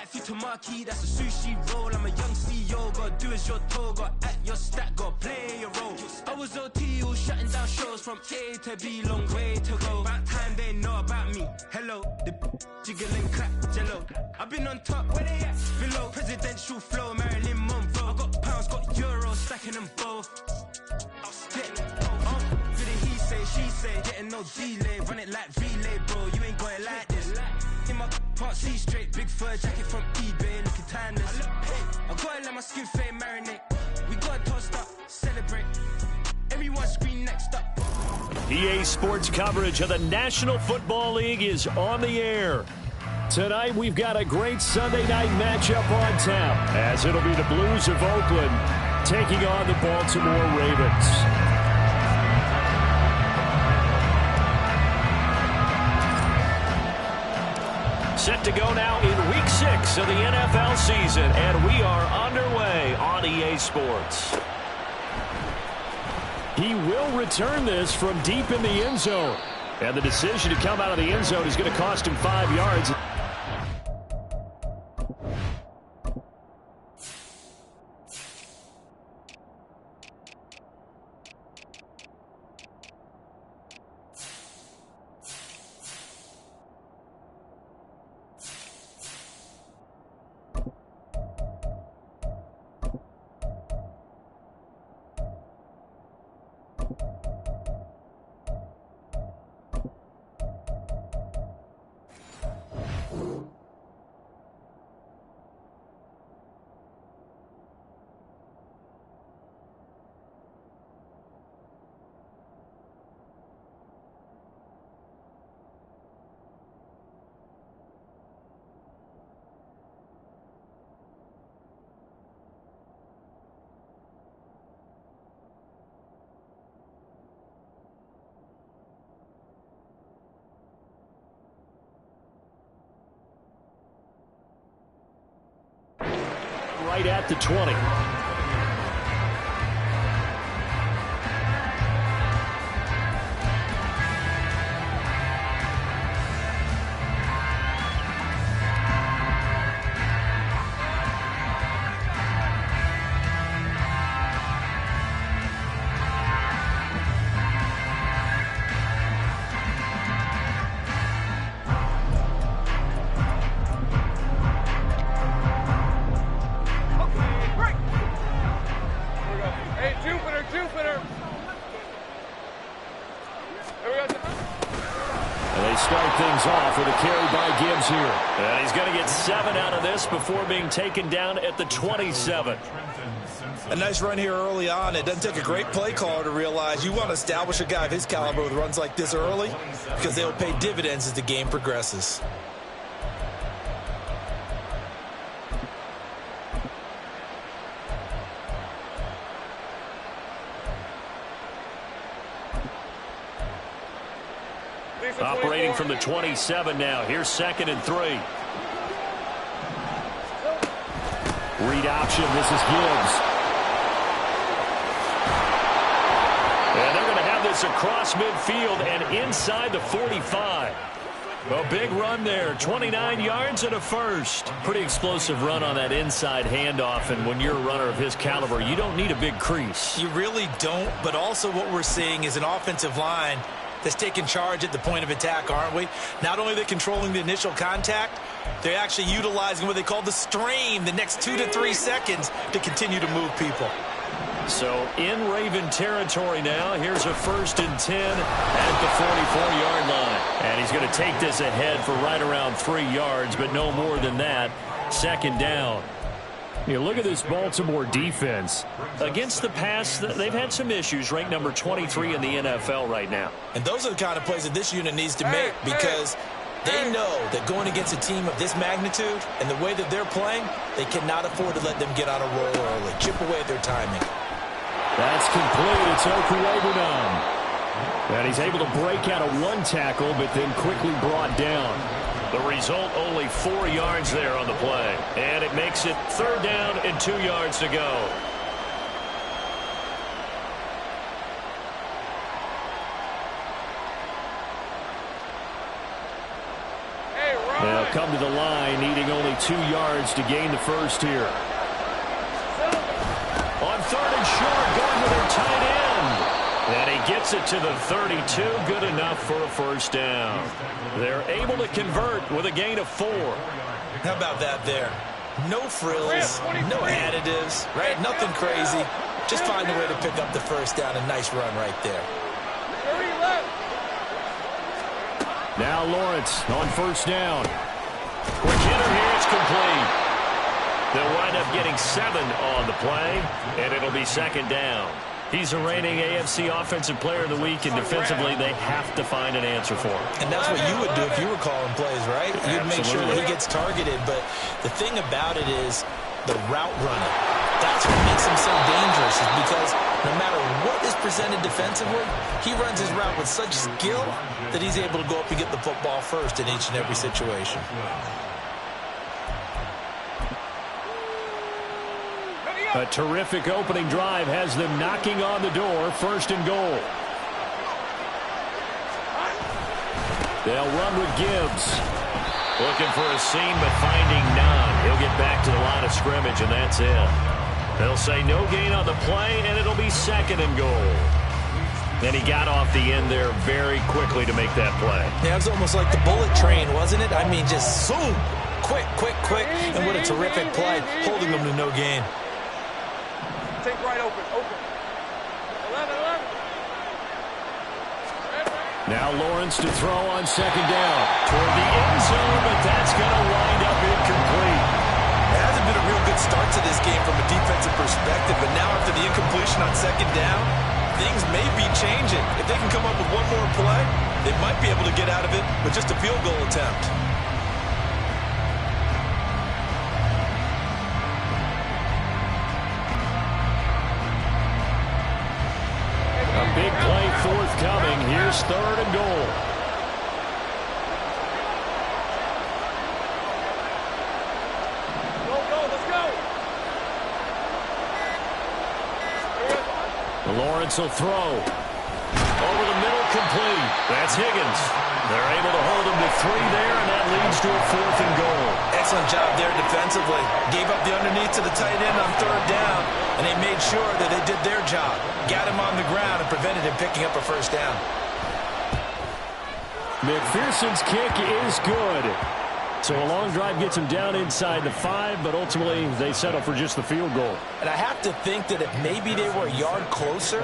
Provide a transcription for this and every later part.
Might fit to marquee, that's a sushi roll. I'm a young CEO, gotta do as you're told. Gotta act your stat, gotta play your role. I was OT, all shutting down shows from A to B, long way to go. About time they know about me. Hello, the jiggle and clap, jello. I've been on top, where they at? Below, presidential flow, Marilyn Monroe. I got pounds, got euros, stacking them both. Do the he say, she say, getting no delay. Run it like relay, bro, you ain't got it like this. In my part C straight, big fur jacket from eBay, looking timeless. I gotta let my skin fade marinate. We gotta toast up, celebrate. Everyone scream next up. EA Sports coverage of the National Football League is on the air. Tonight we've got a great Sunday night matchup on tap, as it'll be the Blues of Oakland taking on the Baltimore Ravens. Set to go now in Week 6 of the NFL season, and we are underway on EA Sports. He will return this from deep in the end zone, and the decision to come out of the end zone is going to cost him 5 yards. Right at the 20. And he's going to get 7 out of this before being taken down at the 27. A nice run here early on. It doesn't take a great play caller to realize you want to establish a guy of his caliber with runs like this early, because they'll pay dividends as the game progresses. Operating from the 27 now. Here's 2nd and 3. Read option. This is Gibbs. And they're going to have this across midfield and inside the 45. A big run there. 29 yards and a first. Pretty explosive run on that inside handoff. And when you're a runner of his caliber, you don't need a big crease. You really don't. But also what we're seeing is an offensive line that's taking charge at the point of attack, aren't we? Not only are they controlling the initial contact, they're actually utilizing what they call the strain the next 2 to 3 seconds to continue to move people. So in Raven territory now. Here's a 1st and 10 at the 44-yard line. And he's going to take this ahead for right around 3 yards, but no more than that. 2nd down. You look at this Baltimore defense. Against the pass, they've had some issues. Ranked number 23 in the NFL right now. And those are the kind of plays that this unit needs to make, because they know that going against a team of this magnitude and the way that they're playing, they cannot afford to let them get on a roll early. Chip away at their timing. That's complete. It's Okurebunom. And he's able to break out of 1 tackle, but then quickly brought down. The result, only 4 yards there on the play. And it makes it 3rd down and 2 yards to go. Now come to the line, needing only 2 yards to gain the first here. On 3rd and short, going with their tight end. And he gets it to the 32. Good enough for a first down. They're able to convert with a gain of 4. How about that there? No frills, no additives, right? Nothing crazy. Just find a way to pick up the first down. A nice run right there. Now Lawrence on first down. Quick hitter here. It's complete. They'll wind up getting 7 on the play, and it'll be 2nd down. He's a reigning AFC Offensive Player of the Week, and defensively they have to find an answer for him. And that's what you would do if you were calling plays, right? You'd make sure that he gets targeted. But the thing about it is the route running. That's what makes him so dangerous, is because no matter what is presented defensively, he runs his route with such skill that he's able to go up and get the football first in each and every situation. A terrific opening drive has them knocking on the door. 1st and goal. They'll run with Gibbs. Looking for a seam, but finding none. He'll get back to the line of scrimmage, and that's it. They'll say no gain on the play, and it'll be 2nd and goal. And he got off the end there very quickly to make that play. Yeah, it was almost like the bullet train, wasn't it? I mean, just zoom. Quick, quick, quick. And what a terrific play, holding them to no gain. Take right open. 11. Now Lawrence to throw on 2nd down. Toward the end zone, but that's going to wind up incomplete. It hasn't been a real good start to this game from a defensive perspective, but now after the incompletion on 2nd down, things may be changing. If they can come up with one more play, they might be able to get out of it with just a field goal attempt. Big play forthcoming. Here's 3rd and goal. Let's go. Lawrence will throw. Over the middle, complete. That's Higgins. They're able to hold him to 3 there, and that leads to a 4th and goal. Excellent job there defensively. Gave up the underneath to the tight end on 3rd down, and they made sure that they did their job. Got him on the ground and prevented him picking up a first down. McPherson's kick is good. So a long drive gets him down inside the 5, but ultimately they settle for just the field goal. And I have to think that if maybe they were a yard closer,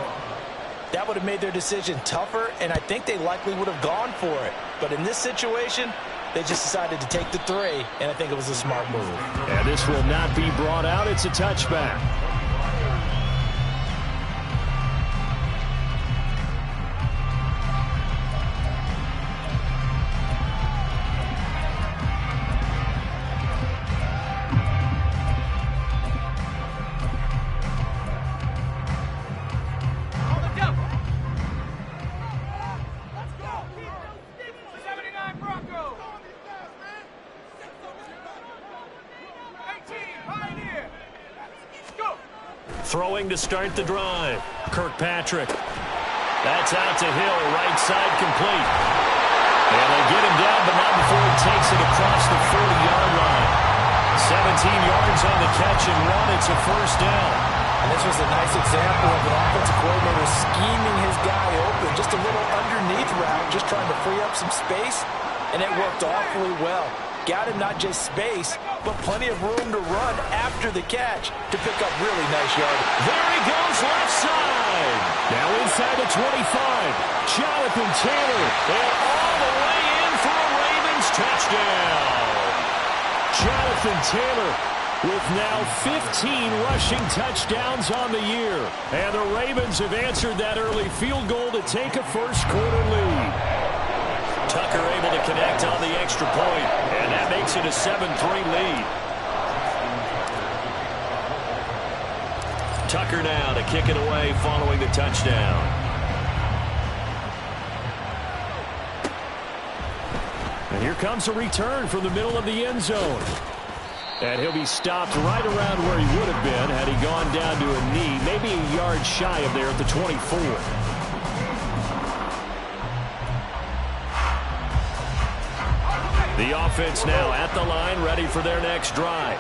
that would have made their decision tougher, and I think they likely would have gone for it. But in this situation, they just decided to take the 3, and I think it was a smart move. And this will not be brought out. It's a touchback. Throwing to start the drive. Kirkpatrick. That's out to Hill. Right side complete. And they get him down, but not before he takes it across the 40-yard line. 17 yards on the catch and run. It's a first down. And this was a nice example of an offensive coordinator scheming his guy open. Just a little underneath route, just trying to free up some space. And it worked awfully well. Got him not just space, but plenty of room to run after the catch to pick up really nice yardage. There he goes, left side. Now inside the 25. Jonathan Taylor. And all the way in for a Ravens touchdown. Jonathan Taylor with now 15 rushing touchdowns on the year. And the Ravens have answered that early field goal to take a first-quarter lead. Tucker able to connect on the extra point, and that makes it a 7-3 lead. Tucker now to kick it away following the touchdown. And here comes a return from the middle of the end zone. And he'll be stopped right around where he would have been had he gone down to a knee, maybe a yard shy of there at the 24. The offense now at the line, ready for their next drive.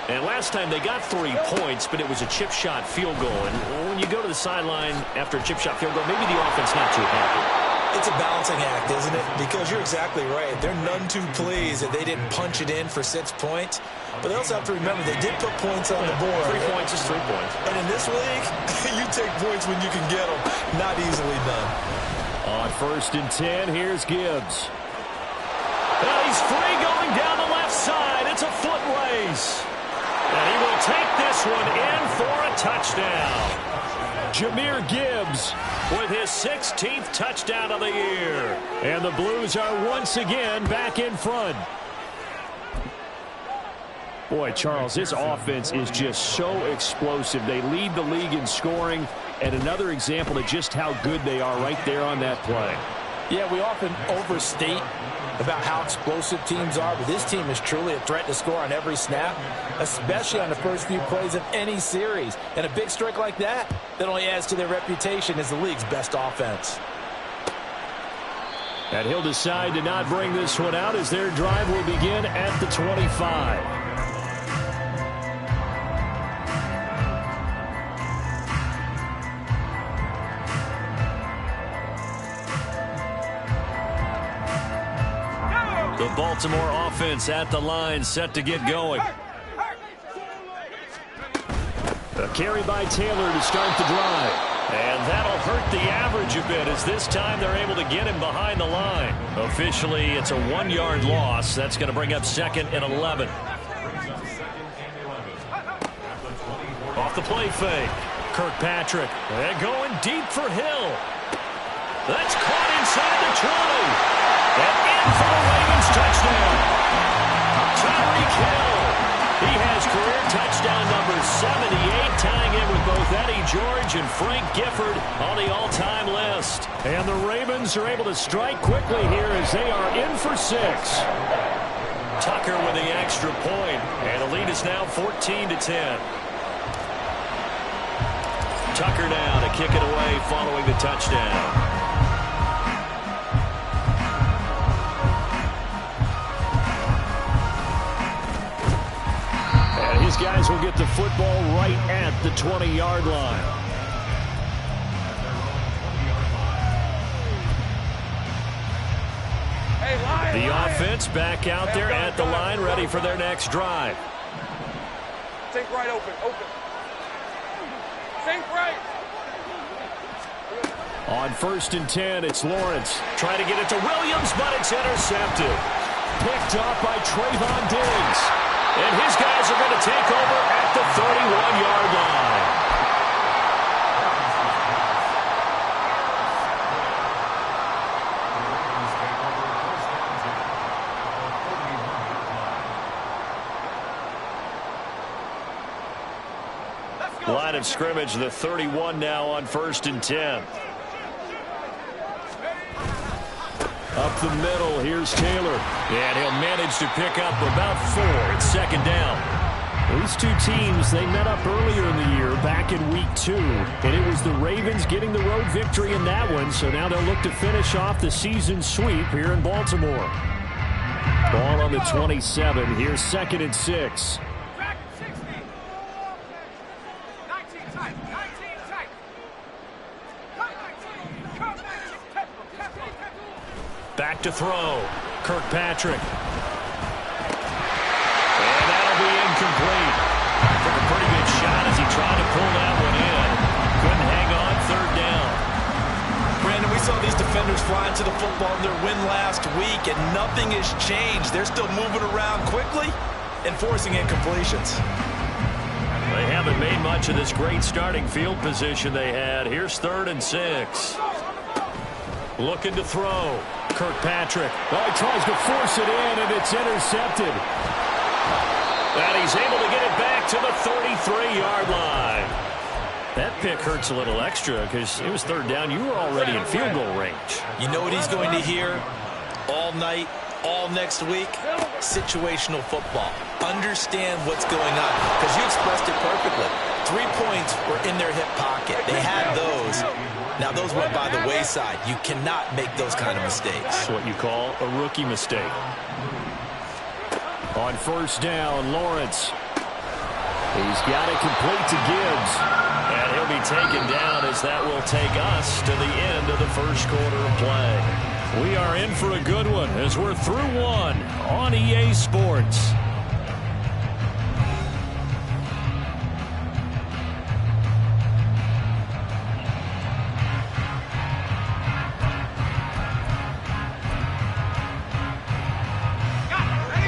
And last time they got 3 points, but it was a chip shot field goal. And when you go to the sideline after a chip shot field goal, maybe the offense not too happy. It's a balancing act, isn't it? Because you're exactly right. They're none too pleased that they didn't punch it in for 6 points. But they also have to remember they did put points on the board. 3 points is 3 points. And in this league, you take points when you can get them. Not easily done. On 1st and 10, here's Gibbs. And he's free going down the left side. It's a foot race. And he will take this one in for a touchdown. Jahmyr Gibbs with his 16th touchdown of the year. And the Blues are once again back in front. Boy, Charles, this offense is just so explosive. They lead the league in scoring, and another example of just how good they are right there on that play. Yeah, we often overstate about how explosive teams are, but this team is truly a threat to score on every snap, especially on the first few plays of any series. And a big strike like that only adds to their reputation as the league's best offense. And he'll decide to not bring this one out as their drive will begin at the 25. The Baltimore offense at the line, set to get going. A carry by Taylor to start the drive. And that'll hurt the average a bit as this time they're able to get him behind the line. Officially, it's a 1-yard loss. That's going to bring up 2nd and 11. Off the play fake. Kirkpatrick. And going deep for Hill. That's caught inside the 20. And in for the Ravens touchdown. Tyreek Hill. He has career touchdown number 78, tying in with both Eddie George and Frank Gifford on the all-time list. And the Ravens are able to strike quickly here as they are in for 6. Tucker with the extra point, and the lead is now 14-10. Tucker now to kick it away following the touchdown. These guys will get the football right at the 20-yard line. The offense back out there at the line, ready for their next drive. Think right, open. Think right. On 1st and 10, it's Lawrence. Trying to get it to Williams, but it's intercepted. Picked up by Trayvon Diggs. And his guys are going to take over at the 31-yard line. Line of scrimmage, the 31 now on 1st and 10. Up the middle, here's Taylor. And he'll manage to pick up about 4. It's 2nd down. These two teams, they met up earlier in the year, back in week 2. And it was the Ravens getting the road victory in that one. So now they'll look to finish off the season sweep here in Baltimore. Ball on the 27. Here's 2nd and 6. Back to throw. Kirkpatrick. And that'll be incomplete. Took a pretty good shot as he tried to pull that one in. Couldn't hang on, 3rd down. Brandon, we saw these defenders flying to the football in their win last week, and nothing has changed. They're still moving around quickly and forcing incompletions. They haven't made much of this great starting field position they had. Here's 3rd and 6. Looking to throw. Kirkpatrick. Oh, he tries to force it in, and it's intercepted. And he's able to get it back to the 33-yard line. That pick hurts a little extra because it was 3rd down. You were already in field goal range. You know what he's going to hear all night, all next week? Situational football. Understand what's going on because you expressed it perfectly. 3 points were in their hip pocket. They had those. Now, those went by the wayside. You cannot make those kind of mistakes. That's what you call a rookie mistake. On first down, Lawrence. He's got it complete to Gibbs. And he'll be taken down as that will take us to the end of the first quarter of play. We are in for a good one as we're through one on EA Sports.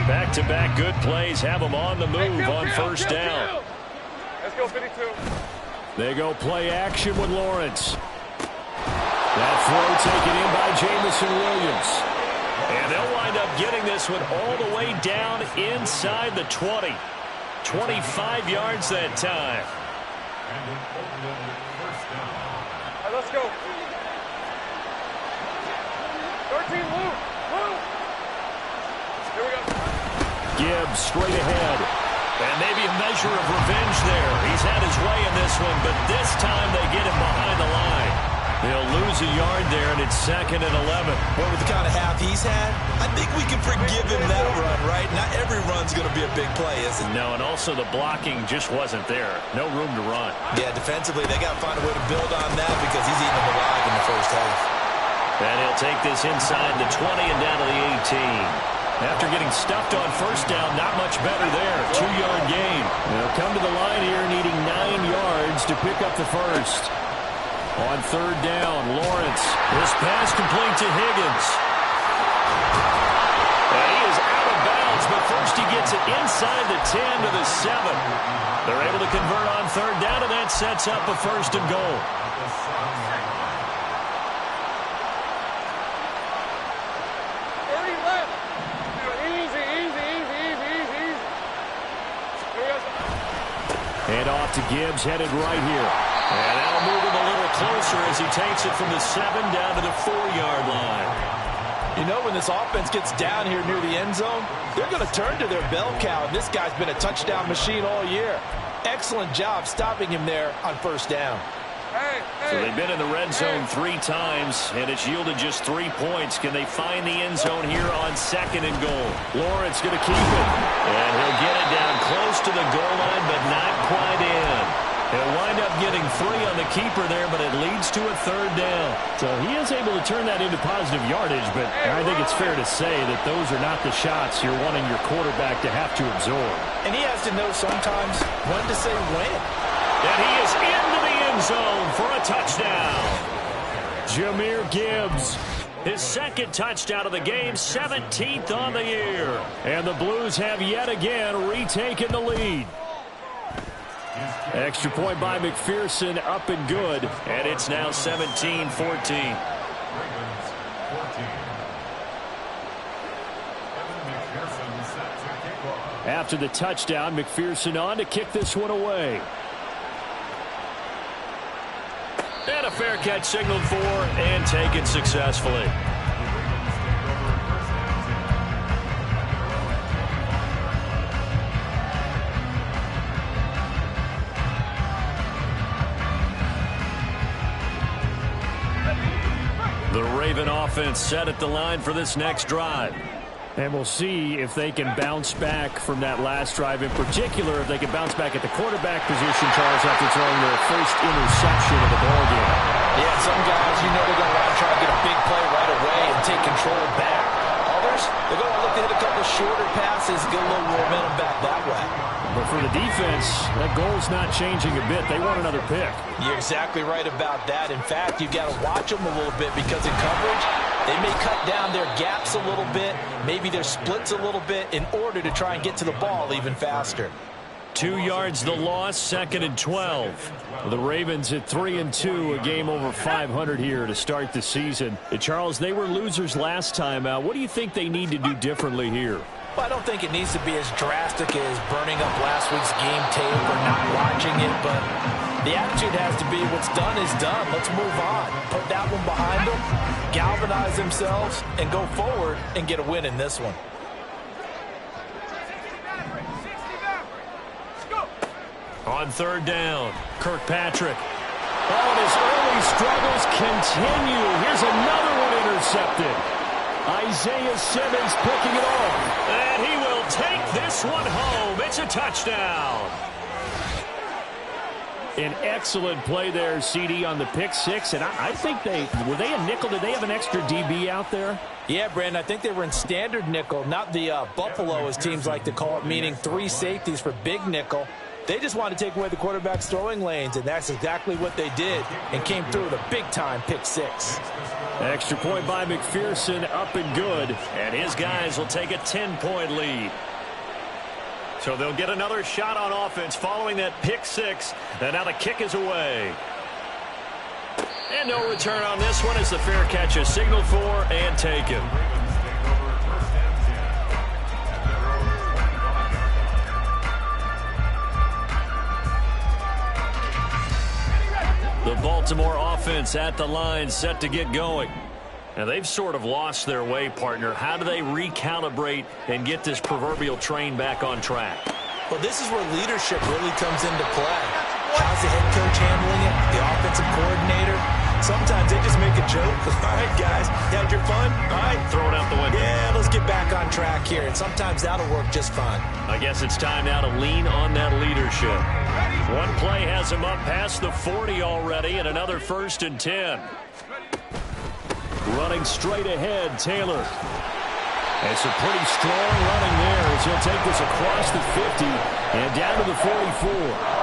Back-to-back good plays have them on the move on first down. Let's go, 52. They go play action with Lawrence. That throw taken in by Jamison Williams. And they'll wind up getting this one all the way down inside the 20. 25 yards that time. All right, let's go. 13, Lou. Here we go. Gibbs straight ahead. And maybe a measure of revenge there. He's had his way in this one, but this time they get him behind the line. They'll lose a yard there, and it's 2nd and 11. Well, with the kind of half he's had, I think we can forgive him that run, right? Not every run's going to be a big play, is it? No, and also the blocking just wasn't there. No room to run. Yeah, defensively, they got to find a way to build on that because he's eating them alive in the first half. And he'll take this inside the 20 and down to the 18. After getting stuffed on first down, not much better there. 2-yard gain. They'll come to the line here needing 9 yards to pick up the first. On third down, Lawrence. This pass complete to Higgins. And he is out of bounds, but first he gets it inside the 10 to the 7. They're able to convert on third down, and that sets up a 1st and goal. Head off to Gibbs, headed right here. And that'll move him a little closer as he takes it from the 7 down to the 4-yard line. You know, when this offense gets down here near the end zone, they're going to turn to their bell cow, and this guy's been a touchdown machine all year. Excellent job stopping him there on first down. So they've been in the red zone 3 times, and it's yielded just 3 points. Can they find the end zone here on 2nd and goal? Lawrence going to keep it. And he'll get it down close to the goal line, but not quite in. He'll wind up getting 3 on the keeper there, but it leads to a 3rd down. So he is able to turn that into positive yardage, but I think it's fair to say that those are not the shots you're wanting your quarterback to have to absorb. And he has to know sometimes when to say when. And he is into the end zone for a touchdown. Jahmyr Gibbs, his 2nd touchdown of the game, 17th on the year. And the Blues have yet again retaken the lead. Extra point by McPherson, up and good. And it's now 17-14. After the touchdown, McPherson on to kick this one away. And a fair catch signaled for and taken successfully. The Raven offense set at the line for this next drive. And we'll see if they can bounce back from that last drive. In particular, if they can bounce back at the quarterback position, Charles, after throwing their first interception of the ballgame. Yeah, some guys, you know they're going to want to try to get a big play right away and take control back. Others, they're going to look to hit a couple shorter passes, get a little momentum back that way. But for the defense, that goal's not changing a bit. They want another pick. You're exactly right about that. In fact, you've got to watch them a little bit because in coverage, they may cut down their gaps a little bit, maybe their splits a little bit in order to try and get to the ball even faster. 2 yards the loss, 2nd and 12. The Ravens at 3-2, a game over 500 here to start the season. Charles, they were losers last time out. What do you think they need to do differently here? Well, I don't think it needs to be as drastic as burning up last week's game tape or not watching it, but the attitude has to be what's done is done. Let's move on. Put that one behind them, galvanize themselves, and go forward and get a win in this one. On third down, Kirkpatrick. Oh, and his early struggles continue. Here's another one intercepted. Isaiah Simmons picking it off. And he will take this one home. It's a touchdown. An excellent play there, CD, on the pick six. And I think were they a nickel? Did they have an extra DB out there? Yeah, Brandon, I think they were in standard nickel, not the Buffalo, as teams like to call it, meaning 3 safeties for big nickel. They just wanted to take away the quarterback's throwing lanes, and that's exactly what they did, and came through with a big-time pick six. Extra point by McPherson, up and good. And his guys will take a 10-point lead. So they'll get another shot on offense following that pick six. And now the kick is away. And no return on this one as the fair catch is signaled for and taken. The Baltimore offense at the line, set to get going. Now, they've sort of lost their way, partner. How do they recalibrate and get this proverbial train back on track? Well, this is where leadership really comes into play. How's the head coach handling it? The offensive coordinator? Sometimes they just make a joke. All right, guys, you had your fun? All right. Throw it out the window. Yeah, let's get back on track here. And sometimes that'll work just fine. I guess it's time now to lean on that leadership. One play has him up past the 40 already, and another 1st and 10. Running straight ahead, Taylor. It's a pretty strong running there as he'll take this across the 50 and down to the 44.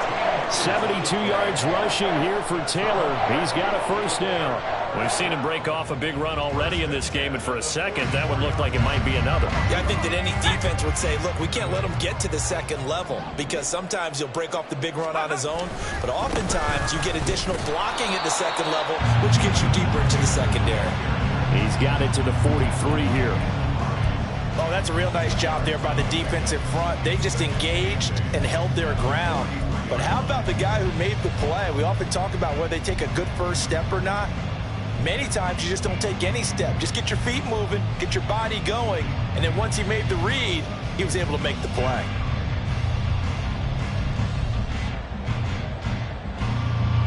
72 yards rushing here for Taylor. He's got a 1st down. We've seen him break off a big run already in this game, and for a second, that would look like it might be another. Yeah, I think that any defense would say, look, we can't let him get to the 2nd level, because sometimes he'll break off the big run on his own, but oftentimes you get additional blocking at the 2nd level, which gets you deeper into the secondary. He's got it to the 43 here. Oh, that's a real nice job there by the defensive front. They just engaged and held their ground. But how about the guy who made the play? We often talk about whether they take a good 1st step or not. Many times you just don't take any step. Just get your feet moving, get your body going, and then once he made the read, he was able to make the play.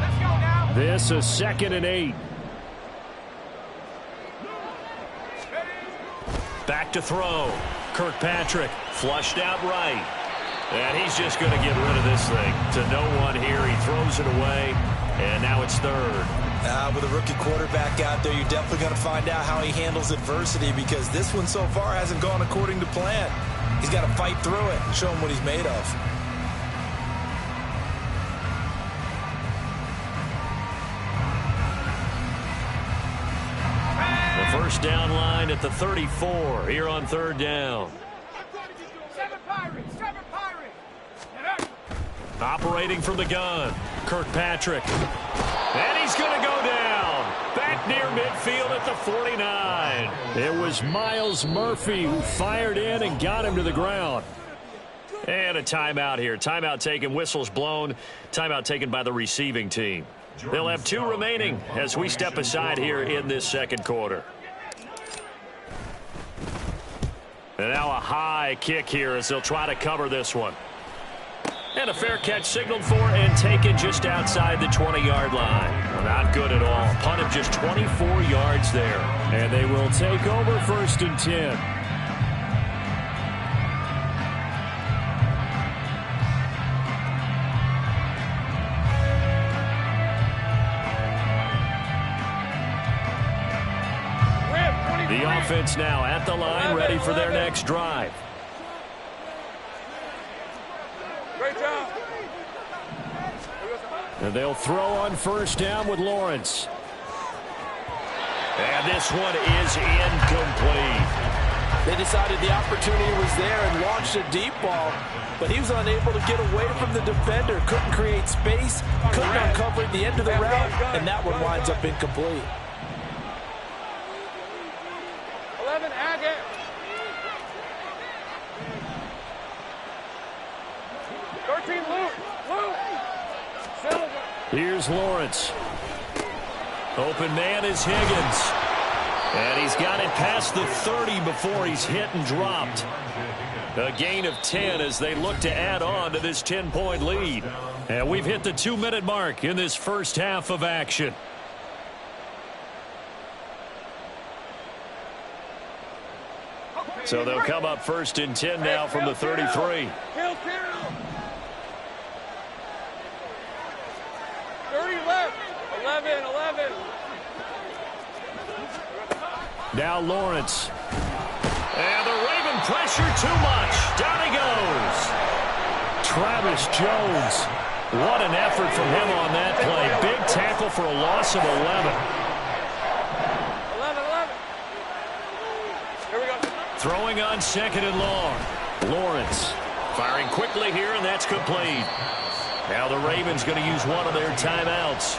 Let's go now. This is 2nd and 8. Back to throw. Kirkpatrick flushed out right. And he's just going to get rid of this thing to no one here. He throws it away, and now it's 3rd. With a rookie quarterback out there, you're definitely going to find out how he handles adversity, because this one so far hasn't gone according to plan. He's got to fight through it and show him what he's made of. The 1st down line at the 34 here on 3rd down. Operating from the gun, Kirkpatrick. And he's going to go down. Back near midfield at the 49. It was Miles Murphy who fired in and got him to the ground. And a timeout here. Timeout taken, whistles blown. Timeout taken by the receiving team. They'll have 2 remaining as we step aside here in this 2nd quarter. And now a high kick here as they'll try to cover this one. And a fair catch signaled for and taken just outside the 20-yard line. Well, not good at all. Punt of just 24 yards there. And they will take over 1st and 10. The offense now at the line, ready for their next drive. Great job. And they'll throw on 1st down with Lawrence. And this one is incomplete. They decided the opportunity was there and launched a deep ball, but he was unable to get away from the defender. Couldn't create space, couldn't uncover at the end of the route, and that one winds up incomplete. 11, Agate. Here's Lawrence. Open man is Higgins. And he's got it past the 30 before he's hit and dropped. A gain of 10 as they look to add on to this 10-point lead. And we've hit the 2-minute mark in this first half of action. So they'll come up 1st and 10 now from the 33. 30 left. 11. Now Lawrence. And the Raven pressure too much. Down he goes. Travis Jones. What an effort from him on that play. Big tackle for a loss of 11. 11. Here we go. Throwing on 2nd and long. Lawrence firing quickly here, and that's complete. Now the Ravens going to use one of their timeouts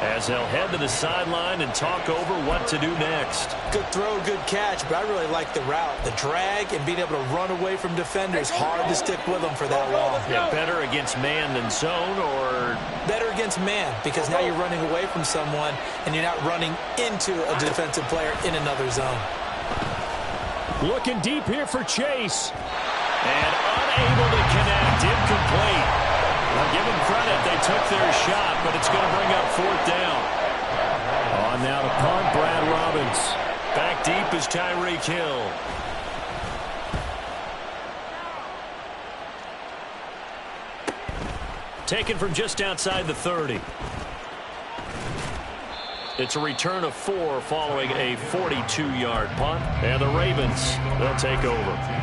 as they'll head to the sideline and talk over what to do next. Good throw, good catch, but I really like the route. The drag and being able to run away from defenders. Hard to stick with them for that long. Yeah, better against man than zone, or? Better against man, because now you're running away from someone and you're not running into a defensive player in another zone. Looking deep here for Chase. And unable to connect. Incomplete. I'll give them credit. They took their shot, but it's going to bring up 4th down. On now to punt, Brad Robbins. Back deep is Tyreek Hill. Taken from just outside the 30. It's a return of 4 following a 42-yard punt. And the Ravens, they'll take over.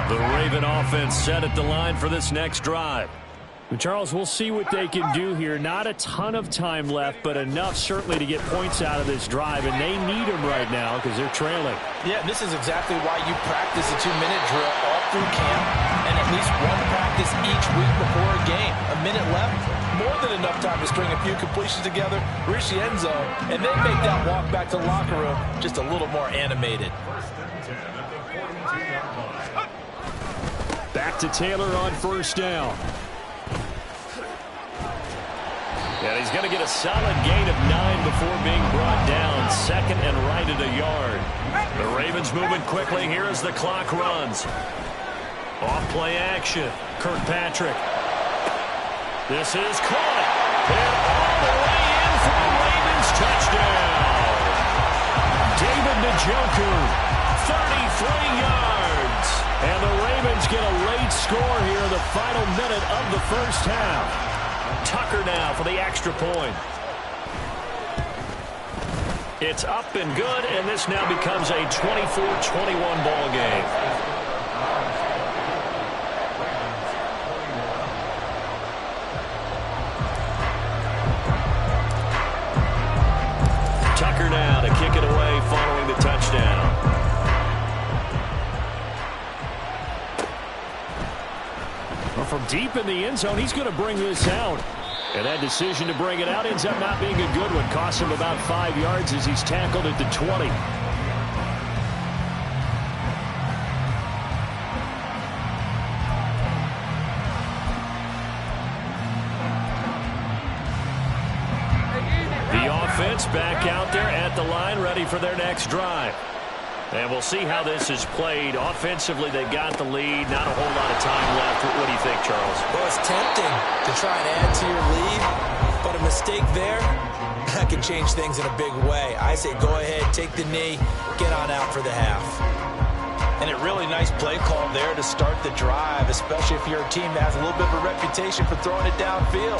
The Raven offense set at the line for this next drive. Charles, we'll see what they can do here. Not a ton of time left, but enough certainly to get points out of this drive, and they need them right now because they're trailing. Yeah, this is exactly why you practice a 2-minute drill all through camp and at least one practice each week before a game. A minute left, more than enough time to string a few completions together, reach the end zone, and then make that walk back to the locker room just a little more animated. Back to Taylor on 1st down. And he's going to get a solid gain of 9 before being brought down. 2nd and right at a yard. The Ravens moving quickly here as the clock runs. Off play action. Kirkpatrick. This is caught. And all the way in for the Ravens touchdown. David Njoku, 33 yards. And the Ravens get a late score here in the final minute of the 1st half. Tucker now for the extra point. It's up and good, and this now becomes a 24-21 ball game. Tucker now to kick it away following the touchdown. From deep in the end zone, he's going to bring this out. And that decision to bring it out ends up not being a good one. Costs him about 5 yards as he's tackled at the 20. The offense back out there at the line, ready for their next drive. And we'll see how this is played. Offensively, they got the lead. Not a whole lot of time left. What do you think, Charles? Well, it's tempting to try and add to your lead, but a mistake there, that can change things in a big way. I say go ahead, take the knee, get on out for the half. And a really nice play call there to start the drive, especially if you're a team that has a little bit of a reputation for throwing it downfield.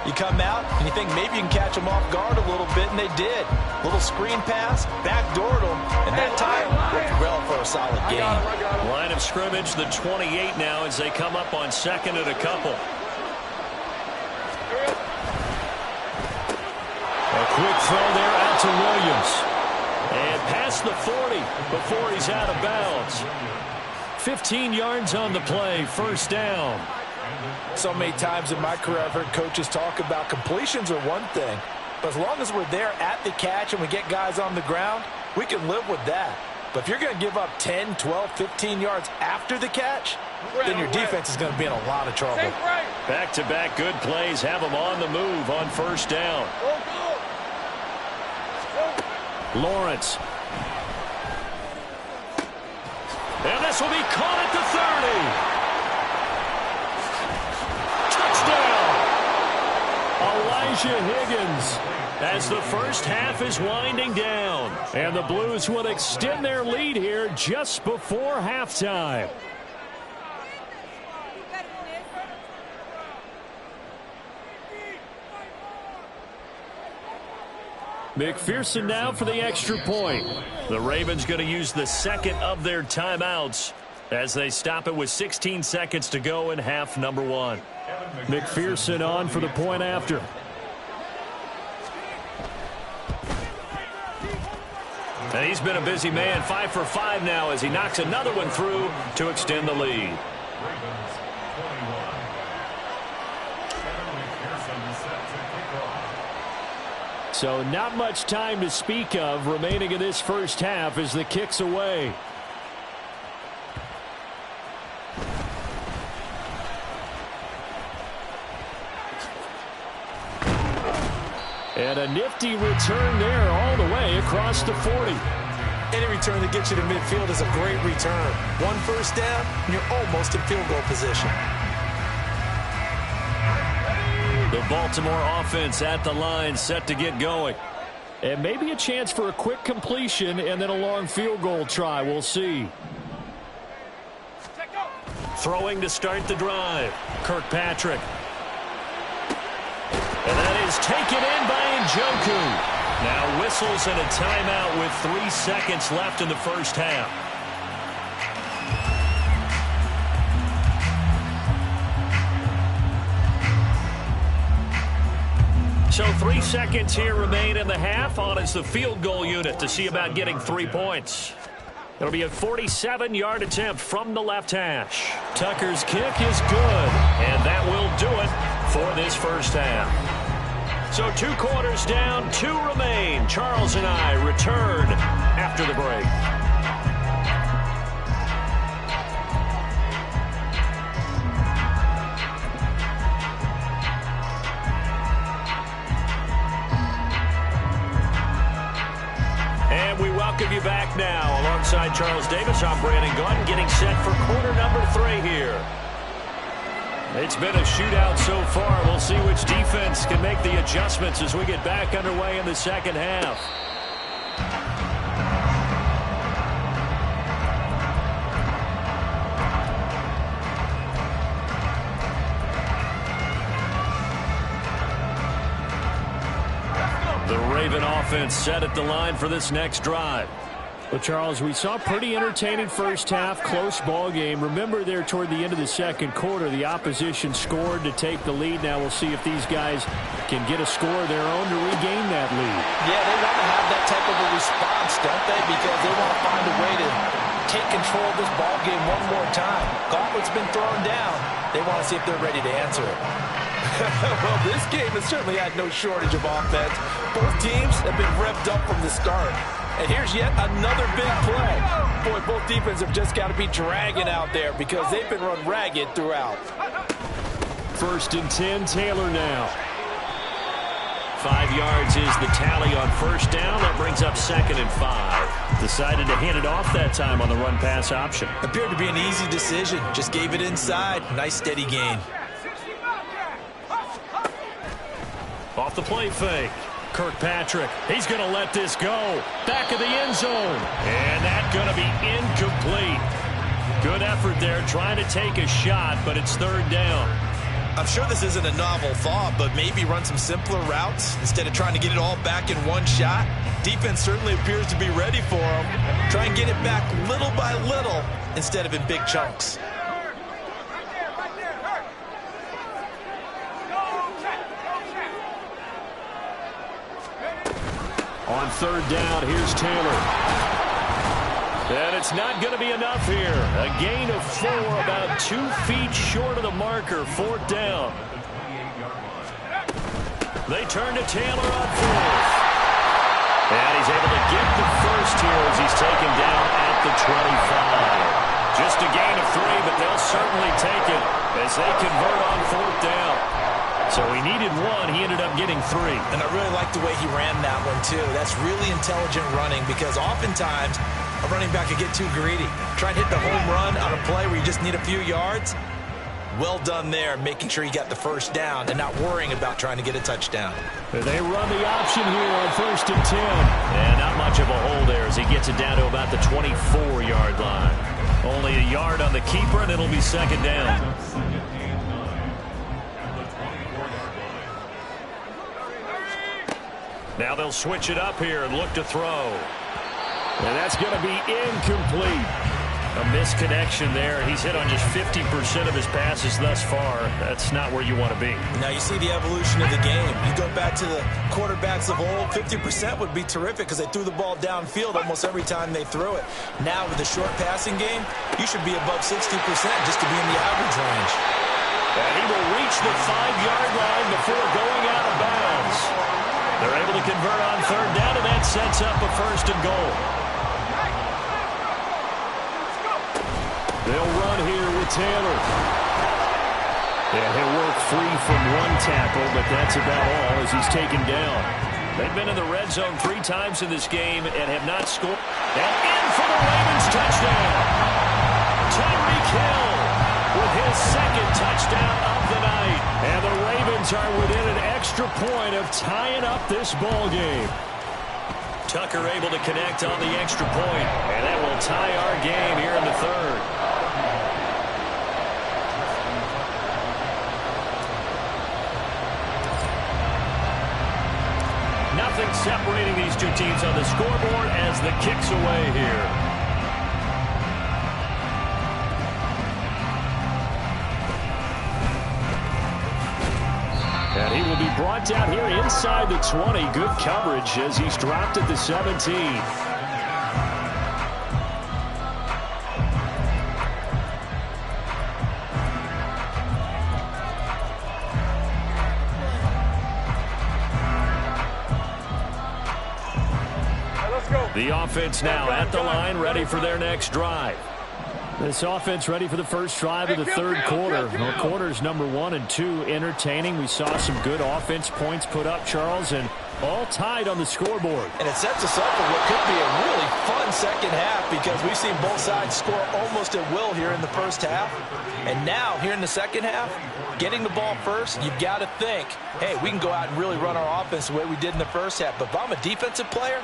You come out and you think maybe you can catch them off guard a little bit, and they did. Little screen pass, backdoored them, and that time worked well for a solid gain. Line of scrimmage, the 28 now as they come up on 2nd and a couple. A quick throw there out to Williams. And past the 40 before he's out of bounds. 15 yards on the play, 1st down. So many times in my career I've heard coaches talk about completions are one thing, but as long as we're there at the catch and we get guys on the ground, we can live with that. But if you're going to give up 10, 12, 15 yards after the catch, then your defense is going to be in a lot of trouble. Back-to-back good plays have them on the move on 1st down. Lawrence. And this will be caught at the 30. Elijah Higgins. As the first half is winding down. And the Blues will extend their lead here just before halftime. McPherson now for the extra point. The Ravens going to use the second of their timeouts as they stop it with 16 seconds to go in half number one. McPherson on for the point after. And he's been a busy man, 5 for 5 now as he knocks another one through to extend the lead. So not much time to speak of remaining in this first half as the kick's away. And a nifty return there all the way across the 40. Any return that gets you to midfield is a great return. One first down, and you're almost in field goal position. The Baltimore offense at the line set to get going. And maybe a chance for a quick completion and then a long field goal try. We'll see. Throwing to start the drive. Kirkpatrick. And that is taken in by Njoku. Now whistles and a timeout with 3 seconds left in the first half. So 3 seconds here remain in the half. On is the field goal unit to see about getting 3 points. It'll be a 47-yard attempt from the left hash. Tucker's kick is good, and that will do it for this first half. So 2 quarters down, 2 remain. Charles and I return after the break. And we welcome you back now. Alongside Charles Davis, I'm MaddengG getting set for quarter number 3 here. It's been a shootout so far. We'll see which defense can make the adjustments as we get back underway in the second half. The Raven offense set at the line for this next drive. Well, Charles, we saw a pretty entertaining first half, close ball game. Remember there toward the end of the second quarter, the opposition scored to take the lead. Now we'll see if these guys can get a score of their own to regain that lead. Yeah, they want to have that type of a response, don't they? Because they want to find a way to take control of this ball game one more time. Gauntlet's been thrown down. They want to see if they're ready to answer it. Well, this game has certainly had no shortage of offense. Both teams have been revved up from the start. And here's yet another big play. Boy, both defenses have just got to be dragging out there because they've been run ragged throughout. 1st and 10, Taylor now. 5 yards is the tally on first down. That brings up 2nd and 5. Decided to hand it off that time on the run-pass option. Appeared to be an easy decision. Just gave it inside. Nice steady gain. Off the play fake. Kirkpatrick, he's going to let this go. Back of the end zone. And that's going to be incomplete. Good effort there trying to take a shot, but it's 3rd down. I'm sure this isn't a novel thought, but maybe run some simpler routes instead of trying to get it all back in one shot. Defense certainly appears to be ready for him. Try and get it back little by little instead of in big chunks. On 3rd down, here's Taylor. And it's not going to be enough here. A gain of 4, about 2 feet short of the marker, 4th down. They turn to Taylor on 4th. And he's able to get the first here as he's taken down at the 25. Just a gain of 3, but they'll certainly take it as they convert on 4th down. So he needed 1. He ended up getting 3. And I really like the way he ran that one, too. That's really intelligent running because oftentimes a running back can get too greedy. Try and hit the home run on a play where you just need a few yards. Well done there, making sure he got the first down and not worrying about trying to get a touchdown. They run the option here on 1st and 10. And not much of a hole there as he gets it down to about the 24-yard line. Only a yard on the keeper, and it'll be 2nd down. Now they'll switch it up here and look to throw. And that's going to be incomplete. A misconnection there. He's hit on just 50% of his passes thus far. That's not where you want to be. Now you see the evolution of the game. You go back to the quarterbacks of old, 50% would be terrific because they threw the ball downfield almost every time they threw it. Now with the short passing game, you should be above 60% just to be in the average range. And he will reach the 5-yard line before going out of bounds. They're able to convert on 3rd down, and that sets up a 1st and goal. They'll run here with Taylor. Yeah, he'll work free from one tackle, but that's about all as he's taken down. They've been in the red zone 3 times in this game and have not scored. And in for the Ravens touchdown. Tyreek Hill with his 2nd touchdown of the night. And the Ravens are within an extra point of tying up this ball game. Tucker able to connect on the extra point, and that will tie our game here in the 3rd. Nothing separating these two teams on the scoreboard as the kick's away here. And he will be brought down here inside the 20. Good coverage as he's dropped at the 17. The offense now at the line, ready for their next drive. This offense ready for the first drive of the 3rd quarter. Well, quarters number 1 and 2 entertaining. We saw some good offense points put up, Charles, and all tied on the scoreboard. And it sets us up for what could be a really fun 2nd half because we've seen both sides score almost at will here in the 1st half. And now, here in the 2nd half, getting the ball first, you've got to think, hey, we can go out and really run our offense the way we did in the 1st half. But if I'm a defensive player,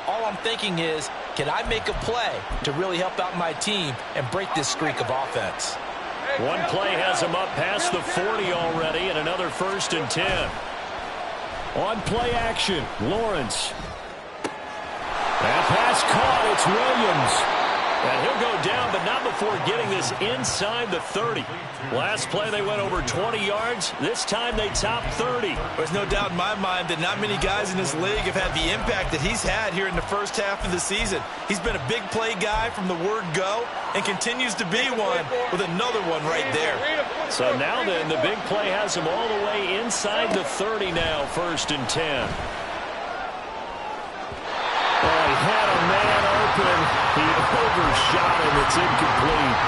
all I'm thinking is, can I make a play to really help out my team and break this streak of offense? One play has him up past the 40 already, and another 1st and 10. On play action, Lawrence. That pass caught, it's Williams. And he'll go down, but not before getting this inside the 30. Last play, they went over 20 yards. This time, they topped 30. There's no doubt in my mind that not many guys in this league have had the impact that he's had here in the 1st half of the season. He's been a big play guy from the word go and continues to be one with another one right there. So now then, the big play has him all the way inside the 30 now, 1st and 10. Oh, he had a man open. He overshot him. It's incomplete.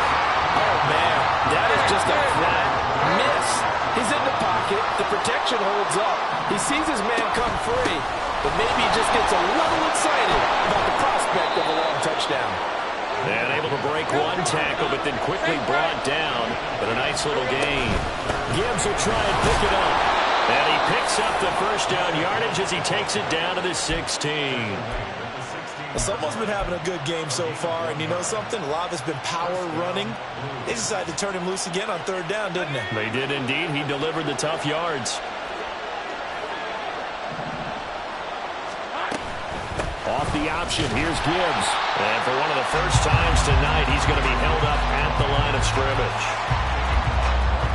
Oh, man, that is just a flat miss. He's in the pocket. The protection holds up. He sees his man come free, but maybe he just gets a little excited about the prospect of a long touchdown. And able to break one tackle, but then quickly brought down. But a nice little gain. Gibbs will try and pick it up. And he picks up the 1st down yardage as he takes it down to the 16. Someone's been having a good game so far, and you know something? A lot of it's been power running. They decided to turn him loose again on 3rd down, didn't they? They did indeed. He delivered the tough yards. Off the option, here's Gibbs. And for one of the first times tonight, he's going to be held up at the line of scrimmage.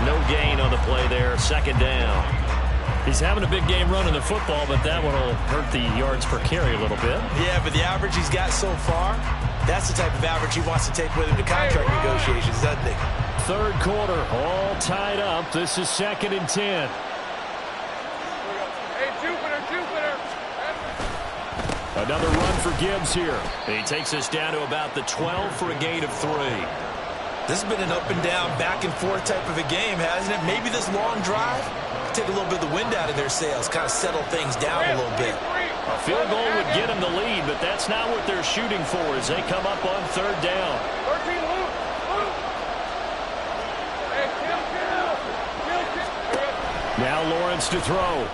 No gain on the play there, 2nd down. He's having a big game running the football, but that one will hurt the yards per carry a little bit. Yeah, but the average he's got so far, that's the type of average he wants to take with him to contract negotiations, doesn't he? 3rd quarter, all tied up. This is 2nd and 10. Hey, Jupiter. Another run for Gibbs here. He takes us down to about the 12 for a gain of 3. This has been an up-and-down, back-and-forth type of a game, hasn't it? Maybe this long drive take a little bit of the wind out of their sails, kind of settle things down a little bit. A field goal would get them the lead, but that's not what they're shooting for as they come up on 3rd down. 13, Luke. Hey, kill. Now Lawrence to throw.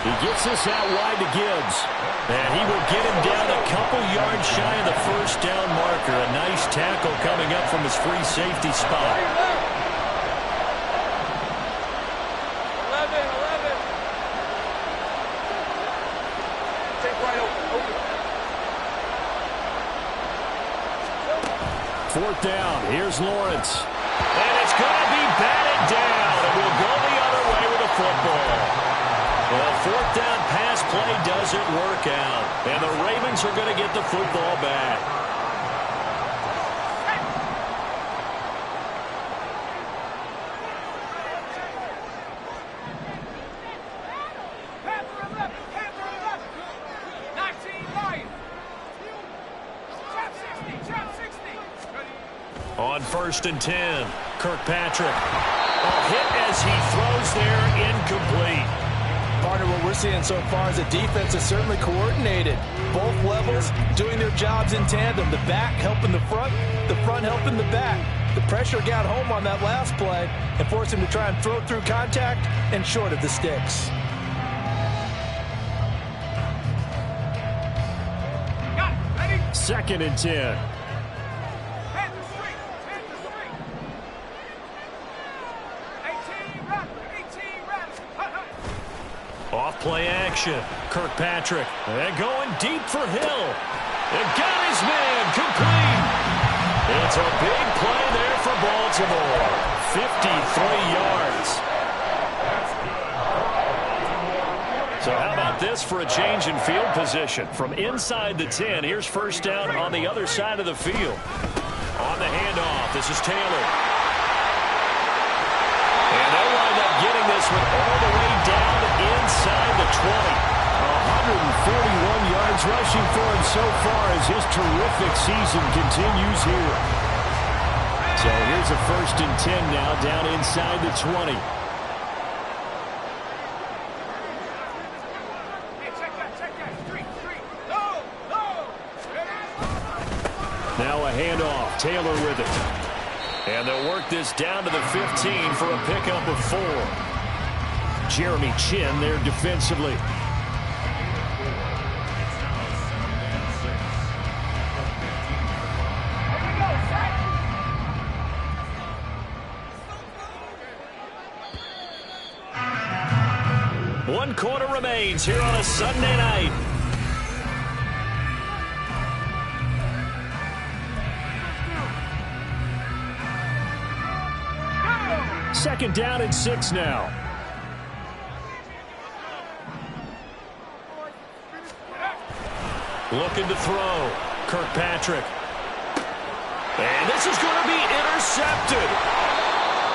He gets this out wide to Gibbs. And he will get him down a couple yards shy of the first down marker. A nice tackle coming up from his free safety spot. 11. Take right open. Fourth down. Here's Lawrence. And it's going to be batted down. And we'll go the other way with the football. Well, fourth down pass play doesn't work out. And the Ravens are going to get the football back. On 1st and 10, Kirkpatrick. A hit as he throws there, incomplete. Partner, what we're seeing so far is the defense is certainly coordinated. Both levels doing their jobs in tandem. The back helping the front helping the back. The pressure got home on that last play and forced him to try and throw through contact and short of the sticks. Second and 10. Off play action. Kirkpatrick. And going deep for Hill. And got his man complete. It's a big play there for Baltimore. 53 yards. So how about this for a change in field position? From inside the 10, here's first down on the other side of the field. On the handoff, this is Taylor. And they'll wind up getting this one all the way down inside the 20. 141 yards rushing for him so far as his terrific season continues here. So here's a 1st and 10 now down inside the 20. Now a handoff. Taylor with it. And they'll work this down to the 15 for a pickup of 4. Jeremy Chin there defensively. One quarter remains here on a Sunday night. Second down and 6 now. Looking to throw. Kirkpatrick. And this is going to be intercepted.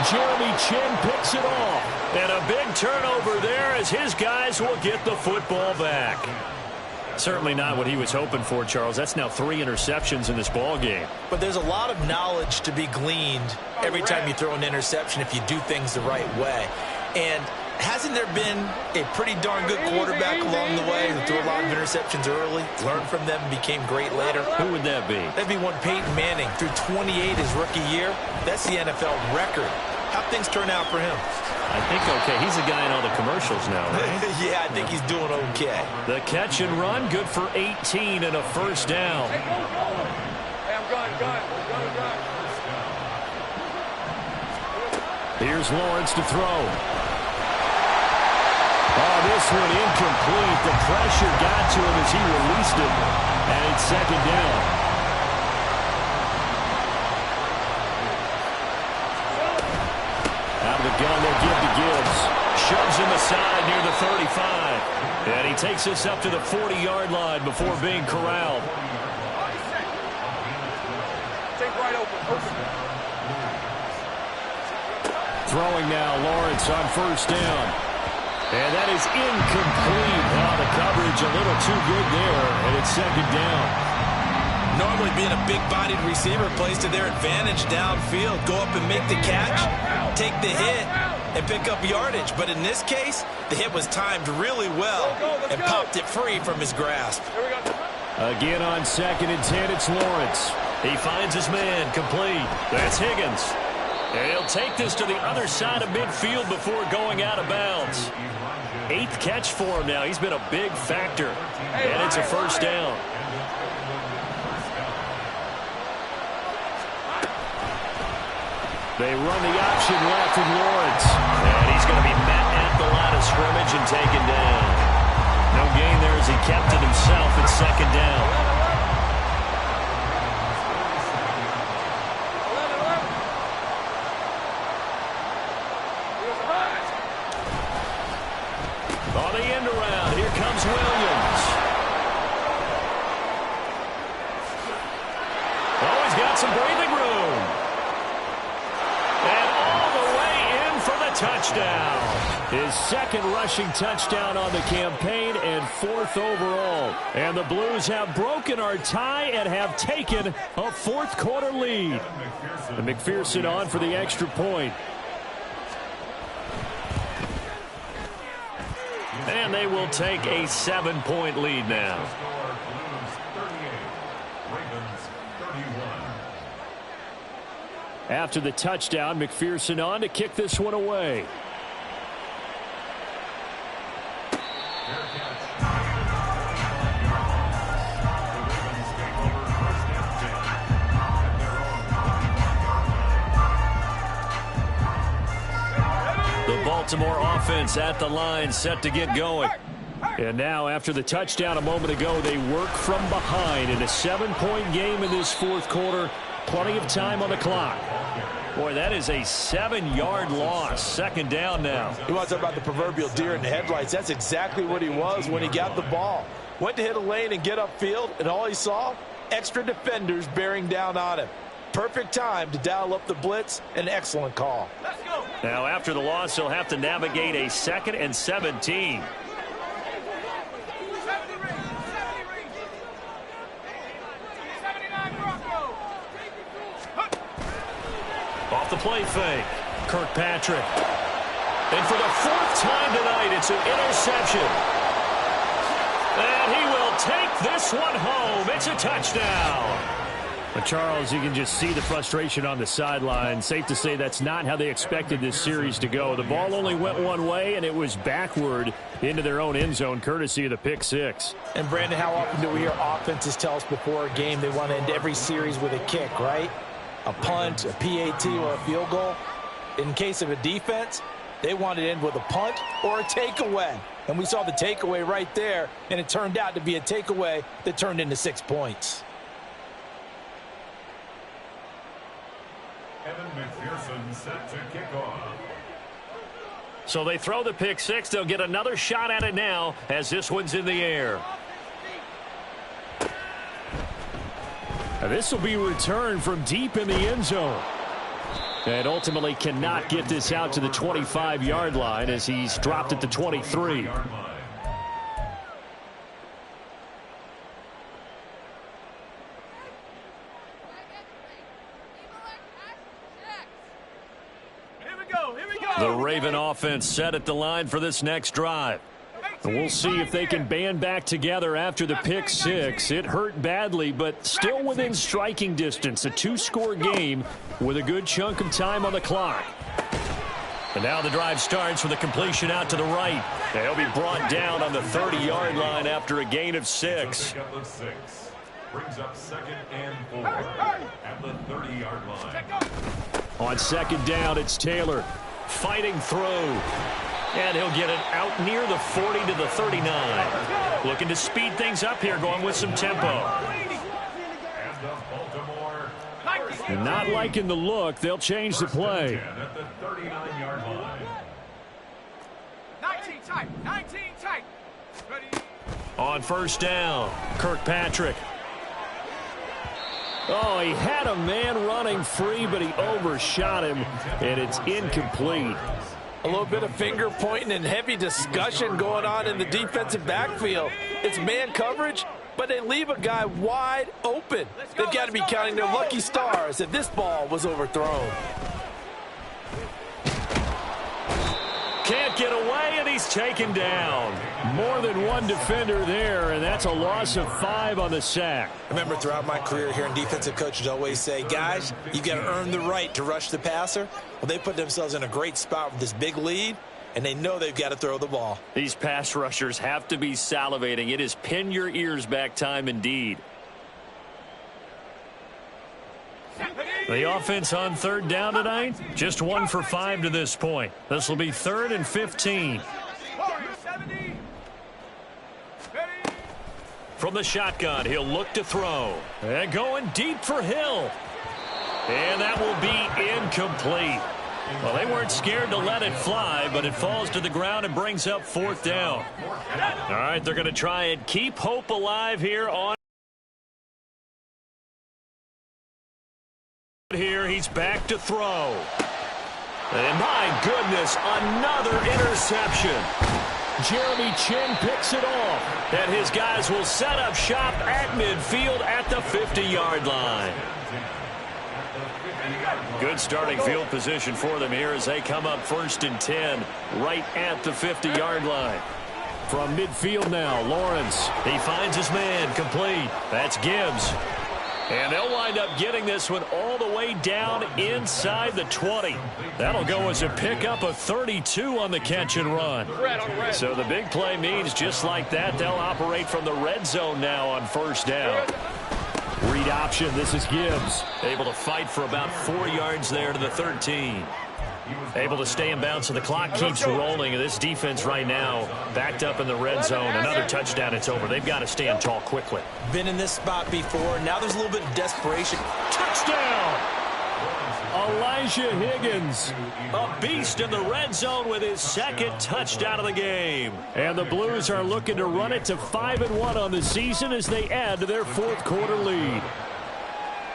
Jeremy Chin picks it off. And a big turnover there as his guys will get the football back. Certainly not what he was hoping for, Charles. That's now 3 interceptions in this ball game. But there's a lot of knowledge to be gleaned every time you throw an interception if you do things the right way. And hasn't there been a pretty darn good quarterback along the way who threw a lot of interceptions early, learned from them, and became great later? Who would that be? That'd be one Peyton Manning. Threw 28 his rookie year. That's the NFL record. How'd things turn out for him? I think okay. He's a guy in all the commercials now, right? Yeah, I think he's doing okay. The catch and run, good for 18 and a first down. Hey, I'm gun. Here's Lawrence to throw. Oh, this one incomplete. The pressure got to him as he released it. And it's second down. Out of the gun, they'll give to Gibbs. Shoves him aside near the 35. And he takes us up to the 40-yard line before being corralled. Take right open. Throwing now, Lawrence on first down. And that is incomplete. Wow, the coverage a little too good there, and it's second down. Normally being a big-bodied receiver plays to their advantage downfield. Go up and make the catch, take the hit, and pick up yardage. But in this case, the hit was timed really well and popped it free from his grasp. Again on second and 10, it's Lawrence. He finds his man complete. That's Higgins. And he'll take this to the other side of midfield before going out of bounds. 8th catch for him now. He's been a big factor. And it's a first down. They run the option left with Lawrence. And he's going to be met at the line of scrimmage and taken down. No gain there as he kept it himself at second down. On the end around, here comes Williams. Oh, he's got some breathing room. And all the way in for the touchdown. His second rushing touchdown on the campaign and 4th overall. And the Blues have broken our tie and have taken a 4th quarter lead. And McPherson on for the extra point. And they will take a 7-point lead now. After the touchdown, McPherson on to kick this one away. The Baltimore offense at the line, set to get going. And now, after the touchdown a moment ago, they work from behind in a 7-point game in this 4th quarter. Plenty of time on the clock. Boy, that is a 7-yard loss. Second down now. You want to talk about the proverbial deer in the headlights. That's exactly what he was when he got the ball. Went to hit a lane and get upfield, and all he saw, extra defenders bearing down on him. Perfect time to dial up the blitz. An excellent call. Let's go. Now, after the loss, he'll have to navigate a 2nd and 17. Off the play fake. Kirkpatrick. And for the 4th time tonight, it's an interception. And he will take this one home. It's a touchdown. But Charles, you can just see the frustration on the sideline. Safe to say that's not how they expected this series to go. The ball only went one way, and it was backward into their own end zone, courtesy of the pick six. And, Brandon, how often do we hear offenses tell us before a game they want to end every series with a kick, right? A punt, a PAT, or a field goal. In case of a defense, they want to end with a punt or a takeaway. And we saw the takeaway right there, and it turned out to be a takeaway that turned into 6 points. Evan McPherson set to kick off. So they throw the pick six. They'll get another shot at it now as this one's in the air. Now this will be returned from deep in the end zone. And ultimately cannot get this out to the 25-yard line as he's dropped at the 23. The Raven offense set at the line for this next drive. And we'll see if they can band back together after the pick six. It hurt badly, but still within striking distance. A two-score game with a good chunk of time on the clock. And now the drive starts with a completion out to the right. They'll be brought down on the 30-yard line after a gain of 6. Brings up 2nd and 4 at the 30-yard line. On second down, it's Taylor fighting through. And he'll get it out near the 40 to the 39. Looking to speed things up here, going with some tempo. Not liking the look. They'll change the play. At the 39-yard line. 19 tight. 19 tight. Ready. On first down, Kirkpatrick. Oh, he had a man running free, but he overshot him, and it's incomplete. A little bit of finger pointing and heavy discussion going on in the defensive backfield. It's man coverage, but they leave a guy wide open. They've got to be counting their lucky stars if this ball was overthrown. can't get away, and he's taken down. More than one defender there, and that's a loss of 5 on the sack. I remember throughout my career here in defensive coaches always say, guys, you got to earn the right to rush the passer. Well, they put themselves in a great spot with this big lead, and they know they've got to throw the ball. These pass rushers have to be salivating. It is pin your ears back time indeed. The offense on 3rd down tonight, just 1 for 5 to this point. This will be 3rd and 15. From the shotgun, he'll look to throw. And going deep for Hill. And that will be incomplete. Well, they weren't scared to let it fly, but it falls to the ground and brings up 4th down. All right, they're going to try and keep hope alive here on. Here, he's back to throw. And my goodness, another interception. Jeremy Chin picks it off. And his guys will set up shop at midfield at the 50-yard line. Good starting field position for them here as they come up 1st and 10 right at the 50-yard line. From midfield now, Lawrence. He finds his man, complete. That's Gibbs. And they'll wind up getting this one all the way down inside the 20. That'll go as a pickup of 32 on the catch and run. So the big play means just like that, they'll operate from the red zone now on 1st down. Read option, this is Gibbs. Able to fight for about 4 yards there to the 13. Able to stay in bounds, so the clock keeps rolling. And this defense right now backed up in the red zone. Another touchdown, it's over. They've got to stand tall quickly. Been in this spot before. Now there's a little bit of desperation. Touchdown! Elijah Higgins. A beast in the red zone with his 2nd touchdown of the game. And the Blues are looking to run it to 5-1 on the season as they add to their 4th quarter lead.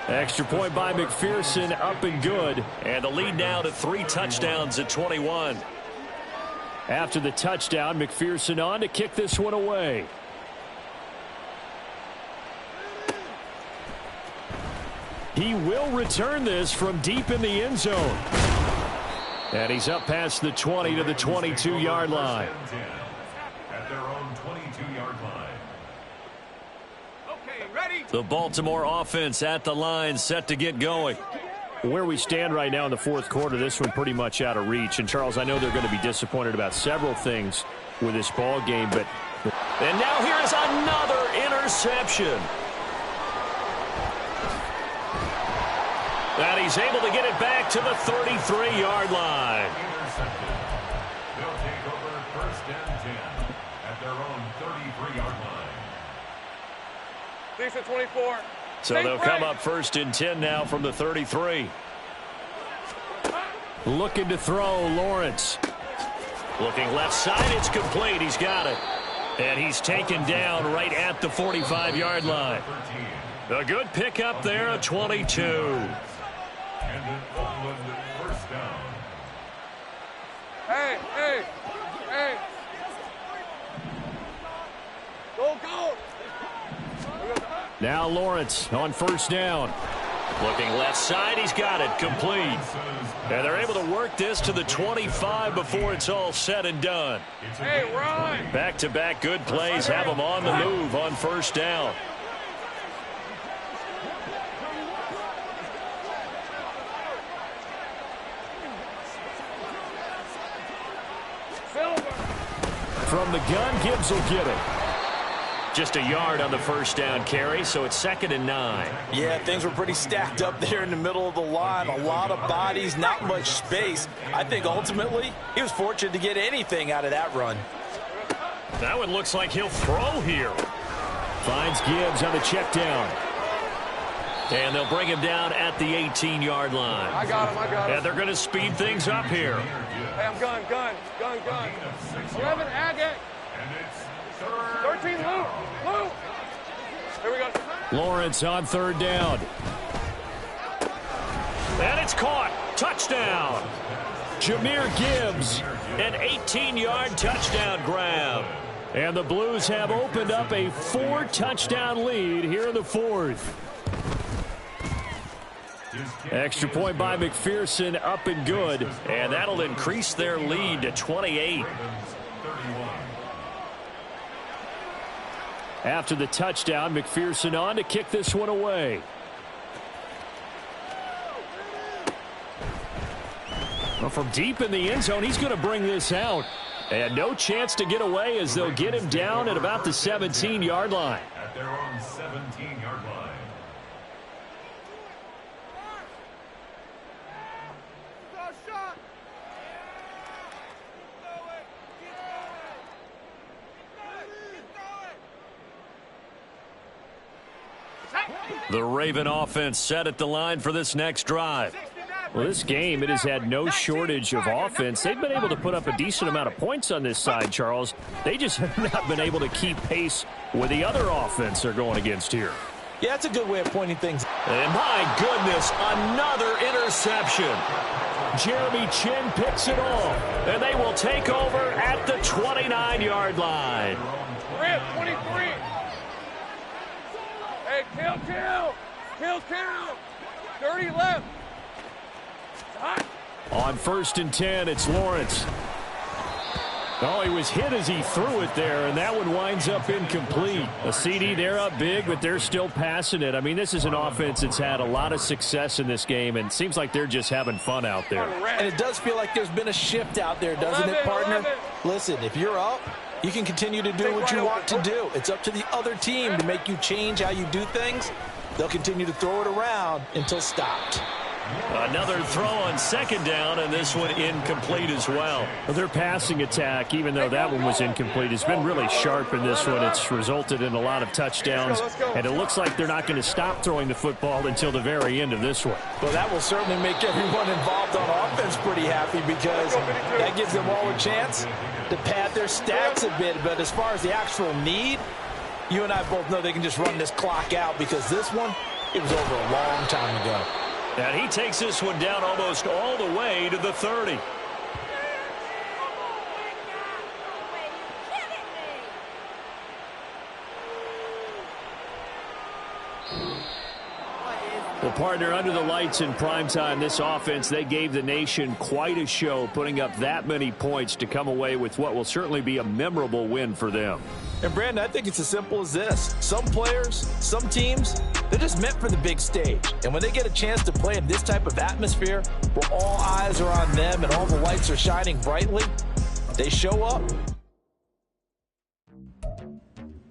Extra point by McPherson, up and good. And the lead now to 3 touchdowns at 21. After the touchdown, McPherson on to kick this one away. He will return this from deep in the end zone. And he's up past the 20 to the 22-yard line. At their own 22-yard line. The Baltimore offense at the line, set to get going. Where we stand right now in the 4th quarter, this one pretty much out of reach. And, Charles, I know they're going to be disappointed about several things with this ball game, but... And now here's another interception. And he's able to get it back to the 33-yard line. Intercepted. They'll take over 1st and 10 at their own 33-yard line. Decent 24. So they'll come up 1st and 10 now from the 33. Looking to throw, Lawrence. Looking left side, it's complete. He's got it. And he's taken down right at the 45-yard line. A good pickup there, a 22. And an Oakland 1st down. Hey, hey, hey. Go, go. Now Lawrence on 1st down. Looking left side, he's got it, complete. And they're able to work this to the 25 before it's all said and done. Hey, run. Back-to-back good plays have them on the move on 1st down. From the gun, Gibbs will get it. Just a yard on the 1st down carry, so it's 2nd and 9. Yeah, things were pretty stacked up there in the middle of the line. A lot of bodies, not much space. I think ultimately he was fortunate to get anything out of that run. That one looks like he'll throw here. Finds Gibbs on the check down. And they'll bring him down at the 18-yard line. I got him, I got him. And they're going to speed things up here. Hey, I'm gun. 11, Agate. 13, Lou. Here we go. Lawrence on 3rd down. And it's caught. Touchdown. Jahmyr Gibbs. An 18-yard touchdown grab. And the Blues have opened up a 4-touchdown lead here in the 4th. Extra point by McPherson, up and good. And that'll increase their lead to 28. After the touchdown, McPherson on to kick this one away. Well, from deep in the end zone, he's going to bring this out. And no chance to get away as they'll get him down at about the 17-yard line. At their own 17-yard line. The Raven offense set at the line for this next drive. Well, this game, it has had no shortage of offense. They've been able to put up a decent amount of points on this side, Charles. They just have not been able to keep pace with the other offense they're going against here. Yeah, that's a good way of pointing things. And my goodness, another interception. Jeremy Chin picks it off, and they will take over at the 29-yard line. Rip, 23. Hey, kill. 30 left. Hot. On 1st and 10, it's Lawrence. Oh, he was hit as he threw it there, and that one winds up incomplete. A CD, they're up big, but they're still passing it. I mean, this is an offense that's had a lot of success in this game, and it seems like they're just having fun out there. And it does feel like there's been a shift out there, doesn't it, partner? Listen, if you're up, you can continue to do what you want to do. It's up to the other team to make you change how you do things. They'll continue to throw it around until stopped. Another throw on 2nd down, and this one incomplete as well. Their passing attack, even though that one was incomplete, has been really sharp in this one. It's resulted in a lot of touchdowns, and it looks like they're not going to stop throwing the football until the very end of this one. Well, that will certainly make everyone involved on offense pretty happy because that gives them all a chance to pad their stats a bit. But as far as the actual need, you and I both know they can just run this clock out because this one, it was over a long time ago. And he takes this one down almost all the way to the 30. Well, partner, under the lights in primetime, this offense, they gave the nation quite a show, putting up that many points to come away with what will certainly be a memorable win for them. And, Brandon, I think it's as simple as this. Some players, some teams, they're just meant for the big stage. And when they get a chance to play in this type of atmosphere where all eyes are on them and all the lights are shining brightly, they show up